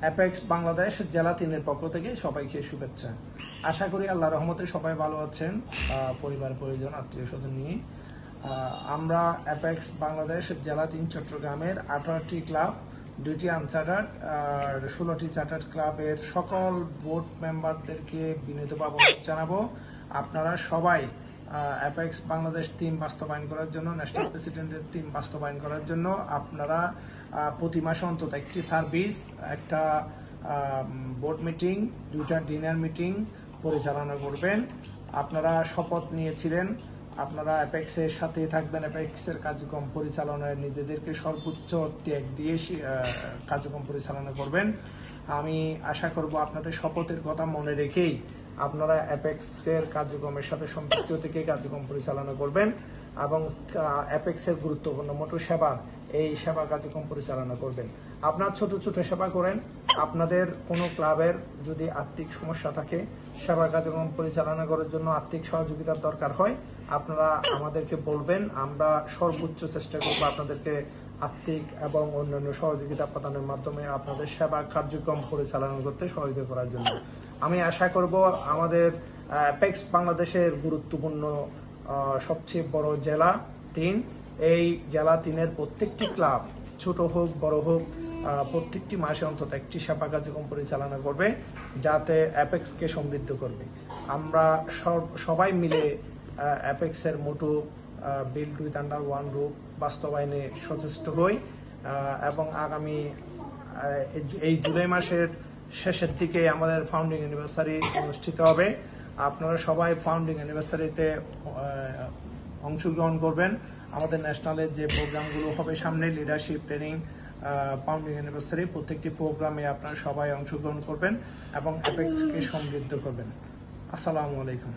Apex Bangladesh জেলা 3-এর পক্ষ থেকে সবাইকে শুভেচ্ছা। আশা করি আল্লাহর রহমতে সবাই ভালো আছেন, পরিবার পরিজন আত্মীয় স্বজন নিয়ে। আমরা অ্যাপেক্স বাংলাদেশ জেলা 3 চট্টগ্রামের 18টি ক্লাব, 2টি আনচার্টার্ড আর 16টি চার্টার্ড ক্লাবের সকল বোর্ড মেম্বারদেরকে বিনীতভাবে অনুরোধ জানাবো, আপনারা সবাই অ্যাপেক্স বাংলাদেশ টিম বাস্তবায়ন করার জন্য, ন্যাশনাল প্রেসিডেন্টের টিম বাস্তবায়ন করার জন্য আপনারা প্রতি মাসে অন্তত একটি সার্ভিস, একটা বোর্ড মিটিং, 2টা ডিনার মিটিং পরিচালনা করবেন। আপনারা শপথ নিয়েছিলেন আপনারা অ্যাপেক্সের সাথে থাকবেন, অ্যাপেক্সের কার্যক্রম পরিচালনায় নিজেদেরকে সর্বোচ্চ ত্যাগ দিয়ে কার্যক্রম পরিচালনা করবেন। আমি আশা করব আপনাদের শপথের কথা মনে রেখেই আপনারা অ্যাপেক্সের কার্যক্রমের সাথে সম্পৃক্ত থেকে কার্যক্রম পরিচালনা করবেন এবং অ্যাপেক্সের গুরুত্বপূর্ণ মোটর সেবা, এই সেবা কার্যক্রম পরিচালনা করবেন। আপনার ছোট ছোট সেবা করেন। আপনাদের কোনো ক্লাবের যদি আর্থিক সমস্যা থাকে, সেবা কার্যক্রম পরিচালনা করার জন্য আর্থিক সহযোগিতার দরকার হয়, আপনারা আমাদেরকে বলবেন। আমরা সর্বোচ্চ চেষ্টা করব আপনাদেরকে আর্থিক এবং অন্যান্য সহযোগিতা প্রদানের মাধ্যমে আপনাদের সেবা কার্যক্রম পরিচালনা করতে সহযোগিতা করার জন্য। আমি আশা করব আমাদের অ্যাপেক্স বাংলাদেশের গুরুত্বপূর্ণ সবচেয়ে বড় জেলা 3, এই জেলা 3-এর প্রত্যেকটি ক্লাব, ছোট হোক বড় হোক, প্রত্যেকটি মাসে অন্তত একটি সেবা কার্যক্রম পরিচালনা করবে, যাতে অ্যাপেক্সকে সমৃদ্ধ করবে। আমরা সবাই মিলে অ্যাপেক্সের motto build with under one roof বাস্তবায়নে সচেষ্ট হই এবং আগামী এই জুলাই মাসের শেষের দিকে আমাদের ফাউন্ডিং অ্যানিভার্সারি অনুষ্ঠিত হবে। আপনারা সবাই ফাউন্ডিং অ্যানিভার্সারিতে অংশগ্রহণ করবেন। আমাদের ন্যাশনালের যে প্রোগ্রামগুলো হবে সামনে, লিডারশিপ ট্রেনিং, ফাউন্ডিং অ্যানিভার্সারি, প্রত্যেকটি প্রোগ্রামে আপনারা সবাই অংশগ্রহণ করবেন এবং অ্যাপেক্সকে সমৃদ্ধ করবেন। আসসালামু আলাইকুম।